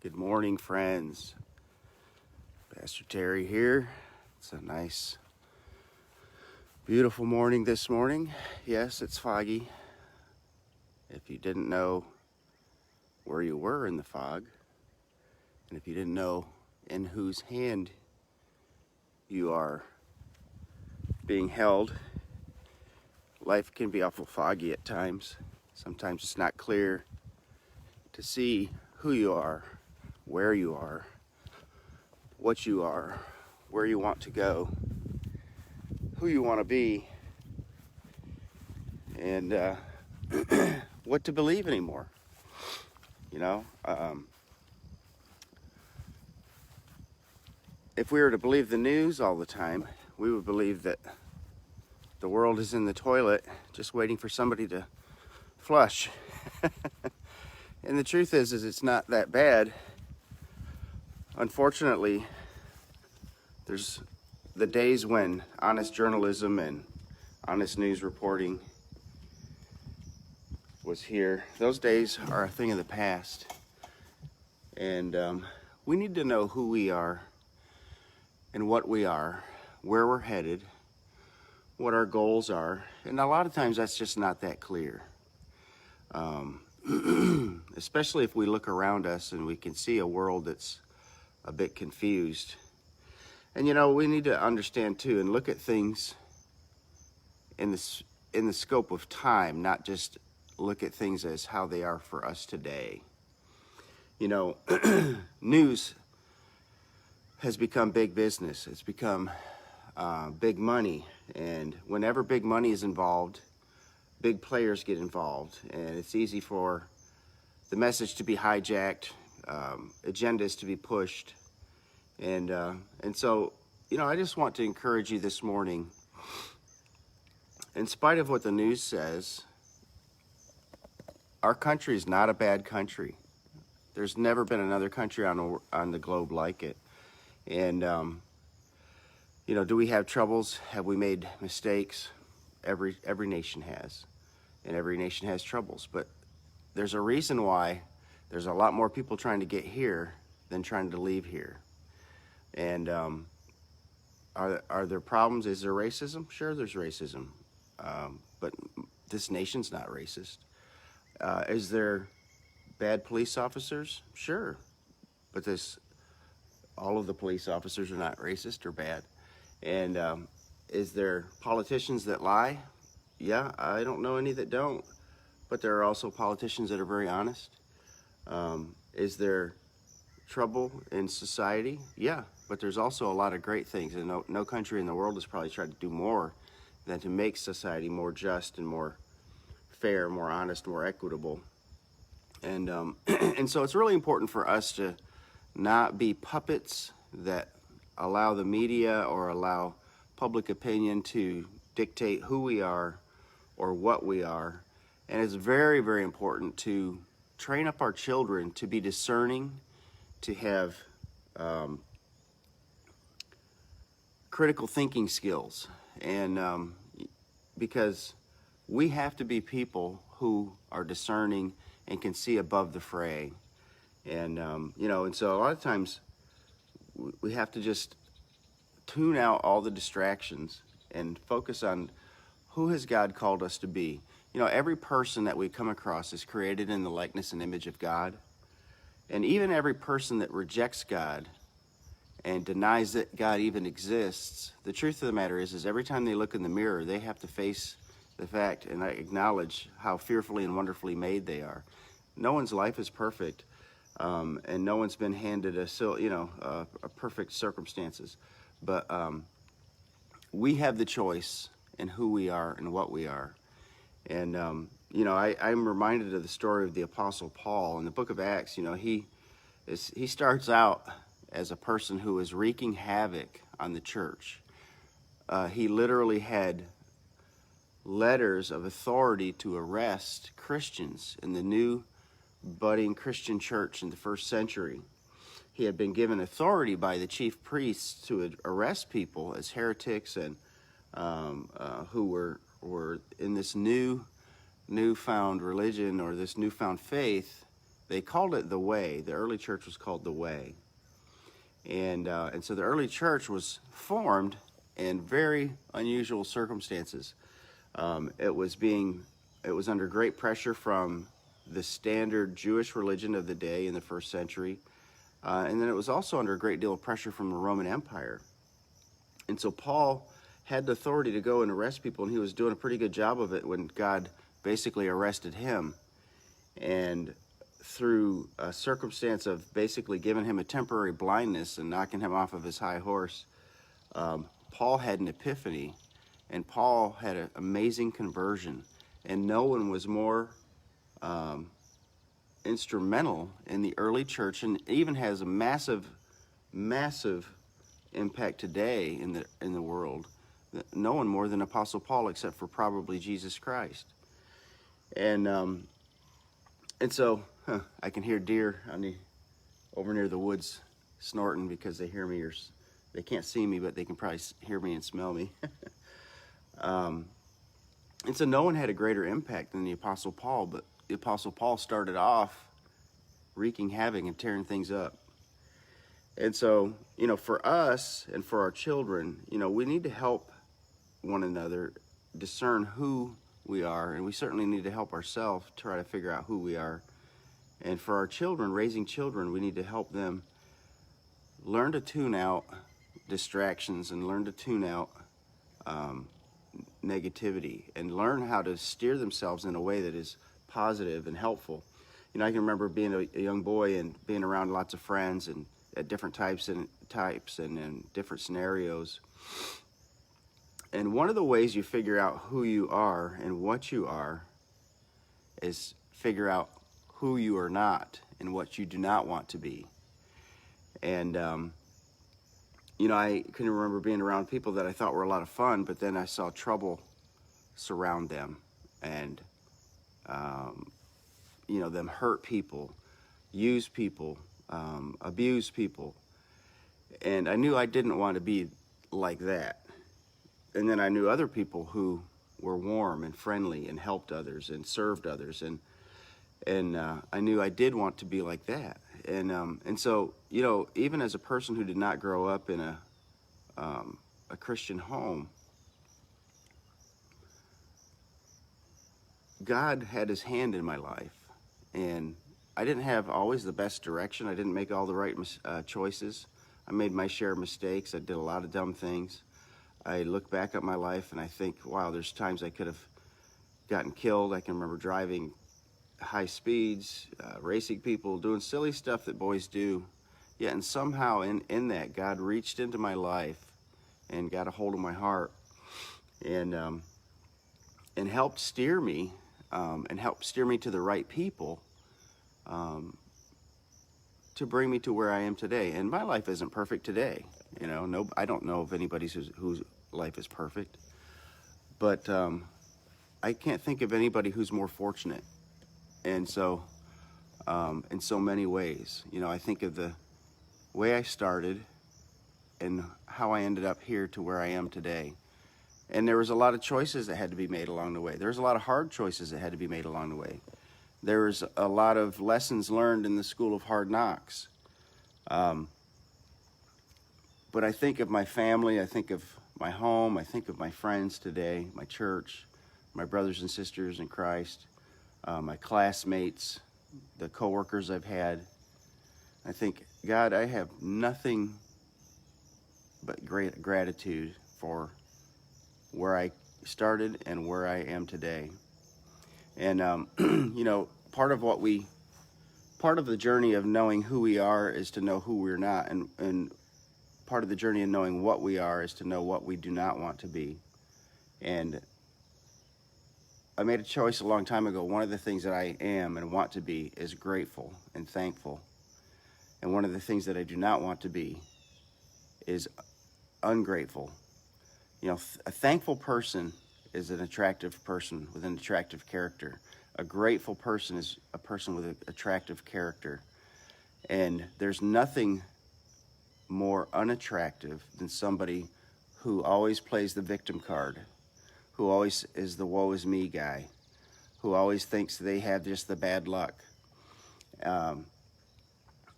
Good morning, friends. Pastor Terry here. It's a nice, beautiful morning this morning. Yes, it's foggy. If you didn't know where you were in the fog, and if you didn't know in whose hand you are being held, life can be awful foggy at times. Sometimes it's not clear to see who you are, where you are, what you are, where you want to go, who you want to be, and what to believe anymore. You know, if we were to believe the news all the time, we would believe that the world is in the toilet just waiting for somebody to flush. And the truth is it's not that bad. Unfortunately, there's the days when honest journalism and honest news reporting was here. Those days are a thing of the past. And we need to know who we are and what we are, where we're headed, what our goals are. And a lot of times that's just not that clear. Especially if we look around us and we can see a world that's a bit confused. And you know, we need to understand too and look at things in the scope of time, not just look at things as how they are for us today. You know, news has become big business. It's become big money. And whenever big money is involved, big players get involved. And it's easy for the message to be hijacked, agendas to be pushed. And so, you know, I just want to encourage you this morning, in spite of what the news says, our country is not a bad country. There's never been another country on the globe like it. And, you know, do we have troubles? Have we made mistakes? Every nation has. And every nation has troubles. But there's a reason why there's a lot more people trying to get here than trying to leave here. And are there problems? Is there racism? Sure, there's racism. But this nation's not racist. Is there bad police officers? Sure. But all of the police officers are not racist or bad. And is there politicians that lie? Yeah, I don't know any that don't. But there are also politicians that are very honest. Is there trouble in society? Yeah, but there's also a lot of great things. And no country in the world has probably tried to do more than to make society more just and more fair, more honest, more equitable. And and so it's really important for us to not be puppets that allow the media or allow public opinion to dictate who we are or what we are. And it's very, very important to train up our children to be discerning, to have critical thinking skills. And because we have to be people who are discerning and can see above the fray. And, you know, and so a lot of times we have to just tune out all the distractions and focus on who has God called us to be. You know, every person that we come across is created in the likeness and image of God. And even every person that rejects God and denies that God even exists, the truth of the matter is every time they look in the mirror, they have to face the fact and acknowledge how fearfully and wonderfully made they are. No one's life is perfect, and no one's been handed a perfect circumstances. But we have the choice in who we are and what we are. And you know, I'm reminded of the story of the Apostle Paul in the book of Acts. You know, he starts out as a person who is wreaking havoc on the church. He literally had letters of authority to arrest Christians in the new budding Christian church in the first century. He had been given authority by the chief priests to arrest people as heretics and who were in this newfound religion or this newfound faith they called it the Way. The early church was called the Way. And so the early church was formed in very unusual circumstances. It was under great pressure from the standard Jewish religion of the day in the first century. And then it was also under a great deal of pressure from the Roman Empire. And so Paul had the authority to go and arrest people, and he was doing a pretty good job of it when God basically arrested him. And through a circumstance of basically giving him a temporary blindness and knocking him off of his high horse, Paul had an epiphany, and Paul had an amazing conversion. And no one was more instrumental in the early church, and even has a massive impact today in the world. No one more than Apostle Paul, except for probably Jesus Christ. And so I can hear deer over near the woods snorting because they hear me, or they can't see me, but they can probably hear me and smell me. And so no one had a greater impact than the Apostle Paul, but the Apostle Paul started off wreaking havoc and tearing things up. And so, for us and for our children, we need to help one another discern who we are, and we certainly need to help ourselves try to figure out who we are. And for our children, raising children, we need to help them learn to tune out distractions and learn to tune out negativity, and learn how to steer themselves in a way that is positive and helpful. I can remember being a young boy and being around lots of friends and at different types and in different scenarios. And one of the ways you figure out who you are and what you are is figure out who you are not and what you do not want to be. And, I can remember being around people that I thought were a lot of fun, but then I saw trouble surround them, and, them hurt people, use people, abuse people. And I knew I didn't want to be like that. And then I knew other people who were warm and friendly and helped others and served others. And I knew I did want to be like that. And so, even as a person who did not grow up in a Christian home, God had his hand in my life. And I didn't have always the best direction. I didn't make all the right choices. I made my share of mistakes. I did a lot of dumb things. I look back at my life and I think, wow, there's times I could have gotten killed. I can remember driving high speeds, racing people, doing silly stuff that boys do. Yeah, and somehow in that, God reached into my life and got a hold of my heart and helped steer me to the right people to bring me to where I am today. And my life isn't perfect today. I don't know of anybody whose life is perfect, but I can't think of anybody who's more fortunate. And so, in so many ways, I think of the way I started and how I ended up here to where I am today. And there was a lot of choices that had to be made along the way. There was a lot of hard choices that had to be made along the way. There was a lot of lessons learned in the school of hard knocks. But I think of my family, I think of my home, I think of my friends today, my church, my brothers and sisters in Christ, my classmates, the coworkers I've had. I think, God, I have nothing but great gratitude for where I started and where I am today. And, part of the journey of knowing who we are is to know who we're not. And part of the journey of knowing what we are is to know what we do not want to be. And I made a choice a long time ago. One of the things that I am and want to be is grateful and thankful. And one of the things that I do not want to be is ungrateful. A thankful person is an attractive person with an attractive character. A grateful person is a person with an attractive character. And there's nothing more unattractive than somebody who always plays the victim card, who always is the woe is me guy, who always thinks they have just the bad luck. Um,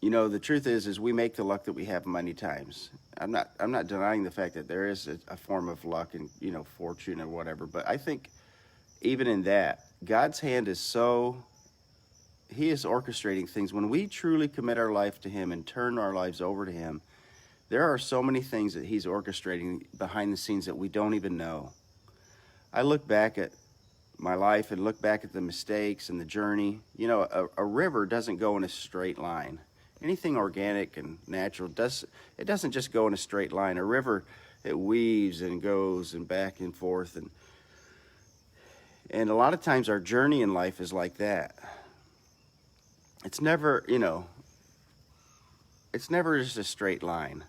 you know, the truth is we make the luck that we have many times. I'm not denying the fact that there is a form of luck and, you know, fortune or whatever. But I think even in that, God's hand is so, He is orchestrating things. When we truly commit our life to Him and turn our lives over to Him, there are so many things that He's orchestrating behind the scenes that we don't even know. I look back at my life and look back at the mistakes and the journey. You know, a river doesn't go in a straight line. Anything organic and natural doesn't just go in a straight line. A river, it weaves and goes and back and forth, and a lot of times our journey in life is like that. It's never, you know, it's never just a straight line.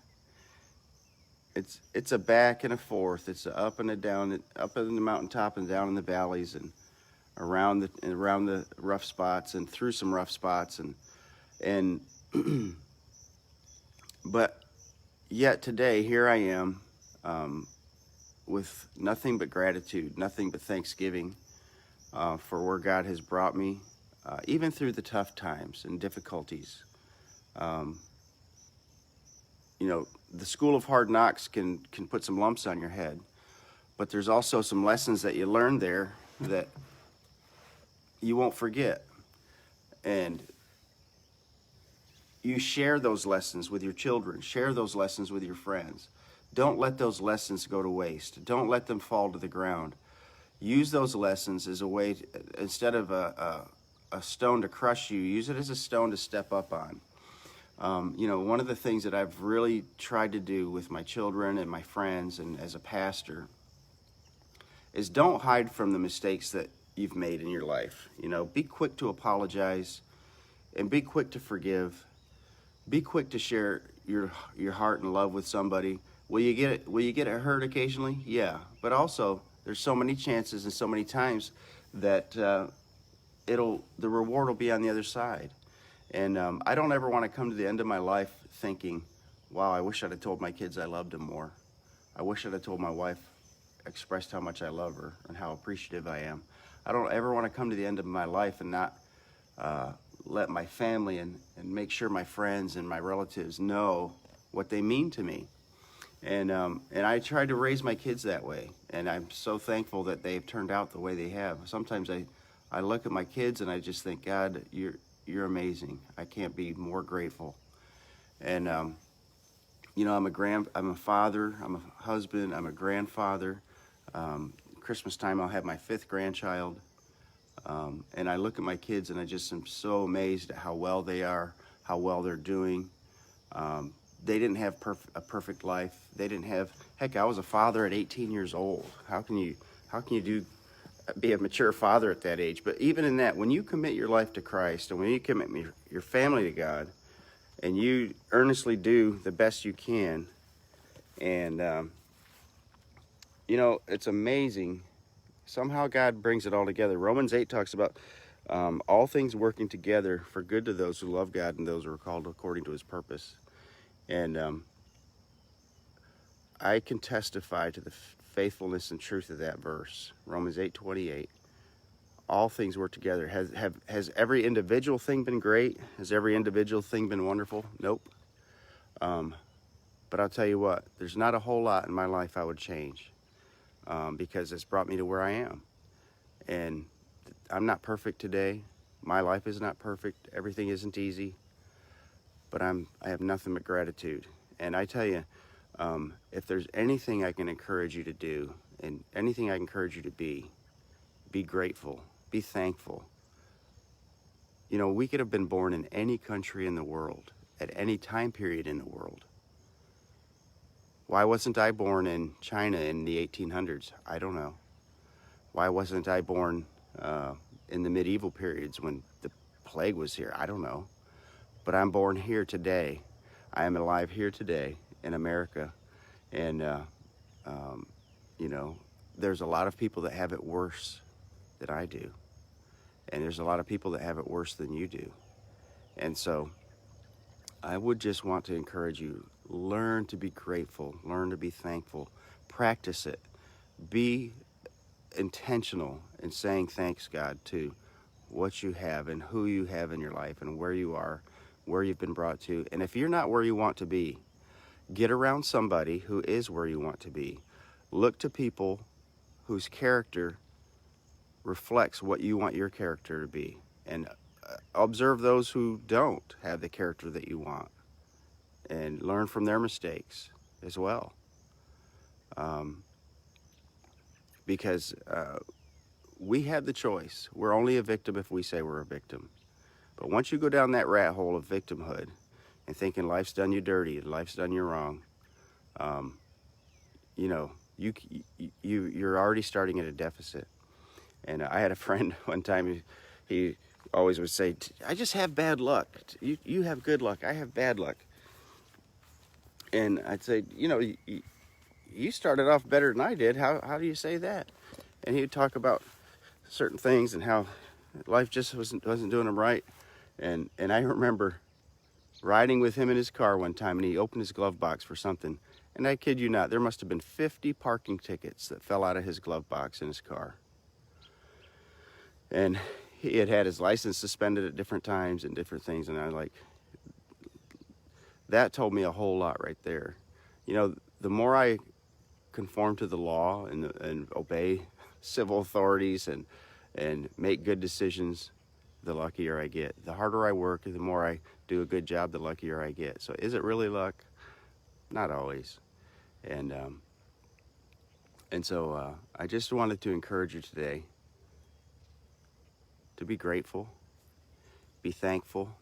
It's a back and a forth. It's a up and a down, up in the mountaintop and down in the valleys, and around the rough spots and through some rough spots, and but yet today here I am, with nothing but gratitude, nothing but thanksgiving for where God has brought me, even through the tough times and difficulties. Um, you know, the school of hard knocks can put some lumps on your head, but there's also some lessons that you learn there that you won't forget. And you share those lessons with your children, share those lessons with your friends. Don't let those lessons go to waste. Don't let them fall to the ground. Use those lessons as a way to, instead of a stone to crush you, use it as a stone to step up on. You know, one of the things that I've really tried to do with my children and my friends and as a pastor is don't hide from the mistakes that you've made in your life. You know, be quick to apologize and be quick to forgive. Be quick to share your heart and love with somebody. Will you get it hurt occasionally? Yeah, but also there's so many chances and so many times that the reward will be on the other side. And I don't ever want to come to the end of my life thinking, wow, I wish I'd have told my kids I loved them more. I wish I'd have told my wife, expressed how much I love her and how appreciative I am. I don't ever want to come to the end of my life and not let my family and make sure my friends and my relatives know what they mean to me. And I tried to raise my kids that way. And I'm so thankful that they've turned out the way they have. Sometimes I look at my kids and I just think, God, you're amazing. I can't be more grateful. And you know, I'm a father, I'm a husband, I'm a grandfather. Christmas time I'll have my 5th grandchild. And I look at my kids and I just am so amazed at how well they are, how well they're doing. They didn't have a perfect life. They didn't have, heck, I was a father at 18 years old. How can you be a mature father at that age? But even in that, when you commit your life to Christ and when you commit your family to God and you earnestly do the best you can, and you know, it's amazing. Somehow God brings it all together. Romans 8 talks about all things working together for good to those who love God and those who are called according to His purpose. And I can testify to the faithfulness and truth of that verse, Romans 8:28. All things work together. Has every individual thing been great? Has every individual thing been wonderful? Nope. But I'll tell you what, there's not a whole lot in my life I would change because it's brought me to where I am. And I'm not perfect today. My life is not perfect. Everything isn't easy. But I have nothing but gratitude. And I tell you, if there's anything I can encourage you to do and anything I encourage you to be grateful, be thankful. You know, we could have been born in any country in the world, at any time period in the world. Why wasn't I born in China in the 1800s? I don't know. Why wasn't I born in the medieval periods when the plague was here? I don't know. But I'm born here today. I am alive here today in America. And, you know, there's a lot of people that have it worse than I do. And there's a lot of people that have it worse than you do. And so I would just want to encourage you, learn to be grateful, learn to be thankful, practice it. Be intentional in saying thanks, God, to what you have and who you have in your life and where you are, where you've been brought to. And if you're not where you want to be, get around somebody who is where you want to be. Look to people whose character reflects what you want your character to be. And observe those who don't have the character that you want and learn from their mistakes as well. Because we have the choice. We're only a victim if we say we're a victim. But once you go down that rat hole of victimhood and thinking life's done you dirty and life's done you wrong, you know, you're already starting at a deficit. And I had a friend one time, he always would say, I just have bad luck. You have good luck. I have bad luck. And I'd say, you know, you started off better than I did. How do you say that? And he'd talk about certain things and how life just wasn't doing him right. And I remember riding with him in his car one time, and he opened his glove box for something. And I kid you not, there must have been 50 parking tickets that fell out of his glove box in his car. And he had had his license suspended at different times and different things. And I like, that told me a whole lot right there. You know, the more I conform to the law and obey civil authorities and make good decisions, the luckier I get. The harder I work, the more I do a good job, the luckier I get. So is it really luck? Not always. And so I just wanted to encourage you today to be grateful, be thankful.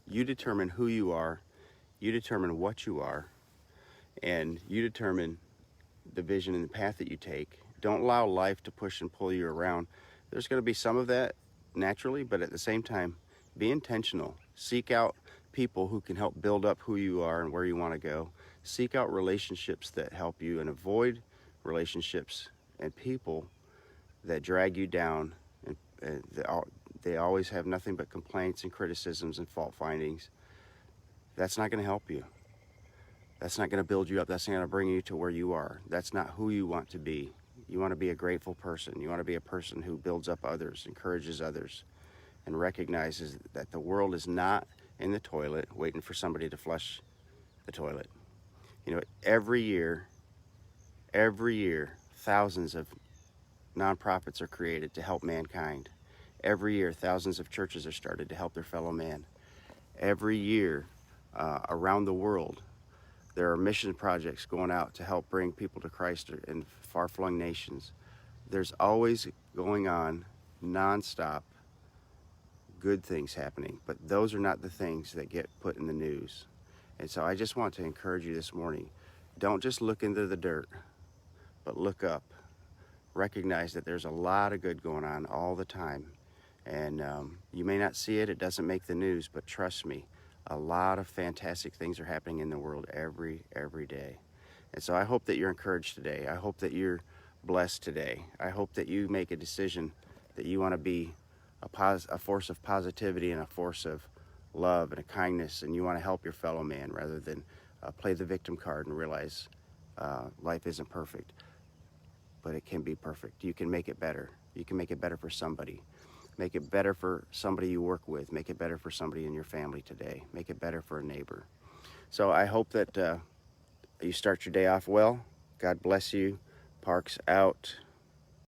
You determine who you are, you determine what you are, and you determine the vision and the path that you take. Don't allow life to push and pull you around. There's going to be some of that naturally, but at the same time, be intentional. Seek out people who can help build up who you are and where you want to go. Seek out relationships that help you, and avoid relationships and people that drag you down, and they always have nothing but complaints and criticisms and fault findings. That's not going to help you. That's not going to build you up. That's not going to bring you to where you are. That's not who you want to be. You want to be a grateful person. You want to be a person who builds up others, encourages others, and recognizes that the world is not in the toilet waiting for somebody to flush the toilet. You know, every year, thousands of nonprofits are created to help mankind. Every year, thousands of churches are started to help their fellow man. Every year, around the world, there are mission projects going out to help bring people to Christ in far-flung nations. There's always going on, nonstop, good things happening, but those are not the things that get put in the news. And so I just want to encourage you this morning, don't just look into the dirt, but look up. Recognize that there's a lot of good going on all the time. And you may not see it, it doesn't make the news, but trust me, a lot of fantastic things are happening in the world every day. And so I hope that you're encouraged today. I hope that you're blessed today. I hope that you make a decision that you want to be a force of positivity and a force of love and a kindness, and you want to help your fellow man rather than play the victim card and realize life isn't perfect, but it can be perfect. You can make it better. You can make it better for somebody. Make it better for somebody you work with. Make it better for somebody in your family today. Make it better for a neighbor. So I hope that you start your day off well. God bless you. Parks out.